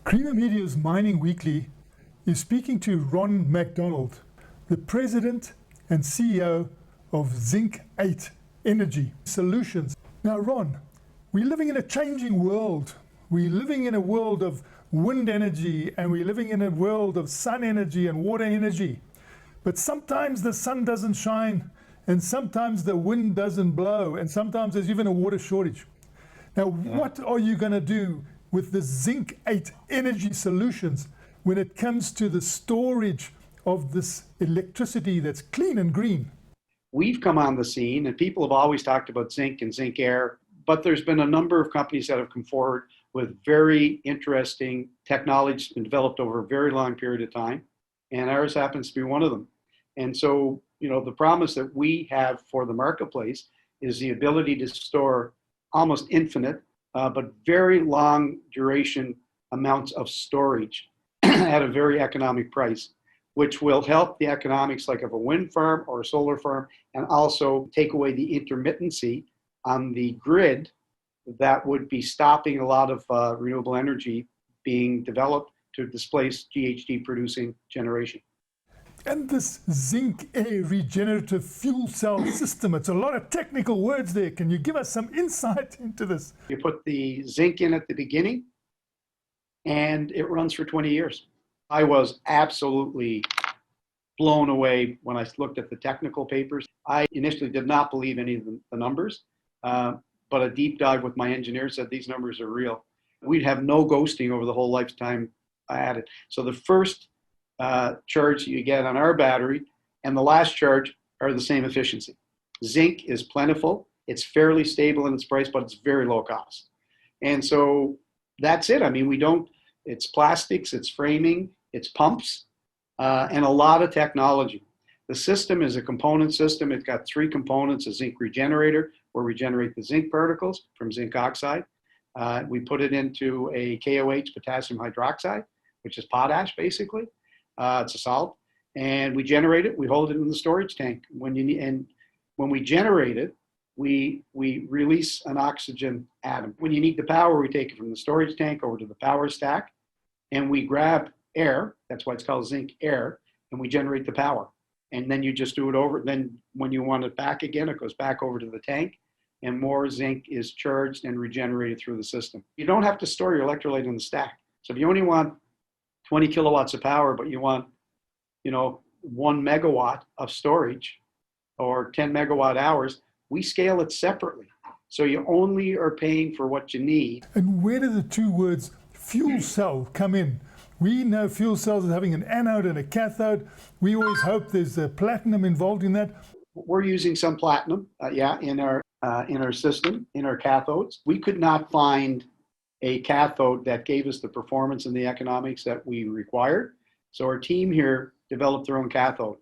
Creamer Media's Mining Weekly is speaking to Ron MacDonald, the President and CEO of Zinc-air Energy Solutions. Now, Ron, we're living in a changing world. We're living in a world of wind energy, and we're living in a world of sun energy and water energy. But sometimes the sun doesn't shine, and sometimes the wind doesn't blow, and sometimes there's even a water shortage. Now, what are you going to do with the Zinc-air Energy Solutions when it comes to the storage of this electricity that's clean and green? We've come on the scene, and people have always talked about zinc and zinc-air, but there's been a number of companies that have come forward with very interesting technology that's been developed over a very long period of time, and ours happens to be one of them. And so, the promise that we have for the marketplace is the ability to store almost infinite, but very long duration amounts of storage at a very economic price, which will help the economics like of a wind farm or a solar farm, and also take away the intermittency on the grid that would be stopping a lot of renewable energy being developed to displace GHG producing generation. And this zinc-air regenerative fuel cell system, it's a lot of technical words there. Can you give us some insight into this? You put the zinc in at the beginning, and it runs for 20 years. I was absolutely blown away when I looked at the technical papers. I initially did not believe any of the numbers, but a deep dive with my engineers said these numbers are real. We'd have no ghosting over the whole lifetime I had it. So the first charge you get on our battery and the last charge are the same efficiency. Zinc is plentiful, it's fairly stable in its price, but it's very low cost. And so that's it. I mean, it's plastics, it's framing, it's pumps, and a lot of technology. The system is a component system. It's got 3 components: a zinc regenerator, where we generate the zinc particles from zinc oxide. We put it into a KOH, potassium hydroxide, which is potash basically. It's a salt, and we generate it. We hold it in the storage tank. When we generate it, we release an oxygen atom. When you need the power, we take it from the storage tank over to the power stack, and we grab air. That's why it's called zinc-air, and we generate the power. And then you just do it over. Then when you want it back again, it goes back over to the tank, and more zinc is charged and regenerated through the system. You don't have to store your electrolyte in the stack. So if you only want 20 kilowatts of power, but you want, 1 megawatt of storage or 10 megawatt hours, we scale it separately. So you only are paying for what you need. And where do the 2 words fuel cell come in? We know fuel cells as having an anode and a cathode. We always hope there's a platinum involved in that. We're using some platinum, in our system, in our cathodes. We could not find a cathode that gave us the performance and the economics that we required. So our team here developed their own cathode,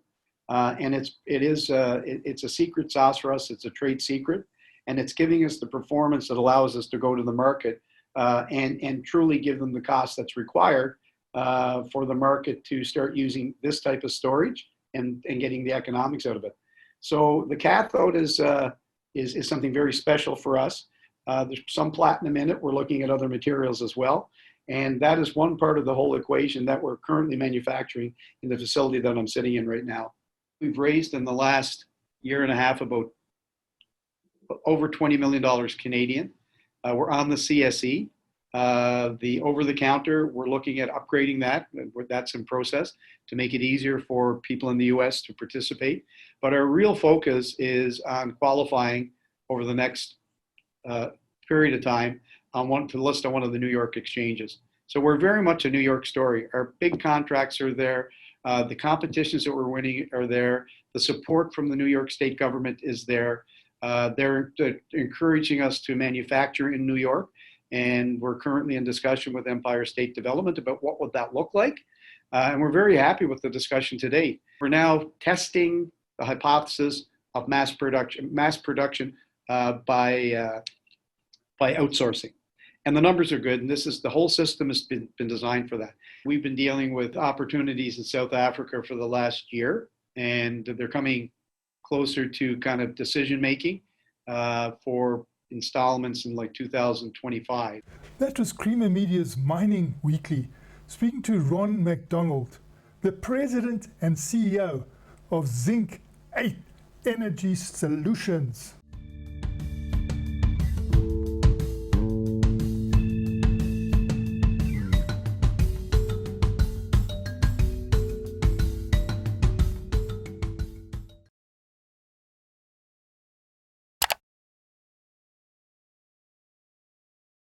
and it's a secret sauce for us. It's a trade secret, and it's giving us the performance that allows us to go to the market and truly give them the cost that's required for the market to start using this type of storage and getting the economics out of it. So the cathode is something very special for us. There's some platinum in it. We're looking at other materials as well. And that is one part of the whole equation that we're currently manufacturing in the facility that I'm sitting in right now. We've raised in the last year and a half about over $20 million Canadian. We're on the CSE. The over-the-counter, we're looking at upgrading that. That's in process to make it easier for people in the US to participate. But our real focus is on qualifying over the next period of time to list on one of the New York exchanges. So we're very much a New York story. Our big contracts are there. The competitions that we're winning are there. The support from the New York State government is there. They're encouraging us to manufacture in New York. And we're currently in discussion with Empire State Development about what would that look like. And we're very happy with the discussion to date. We're now testing the hypothesis of mass production by outsourcing. And the numbers are good. And the whole system has been designed for that. We've been dealing with opportunities in South Africa for the last year, and they're coming closer to kind of decision making for installments in like 2025. That was Creamer Media's Mining Weekly, speaking to Ron McDonald, the president and CEO of Zinc-Air Energy Solutions.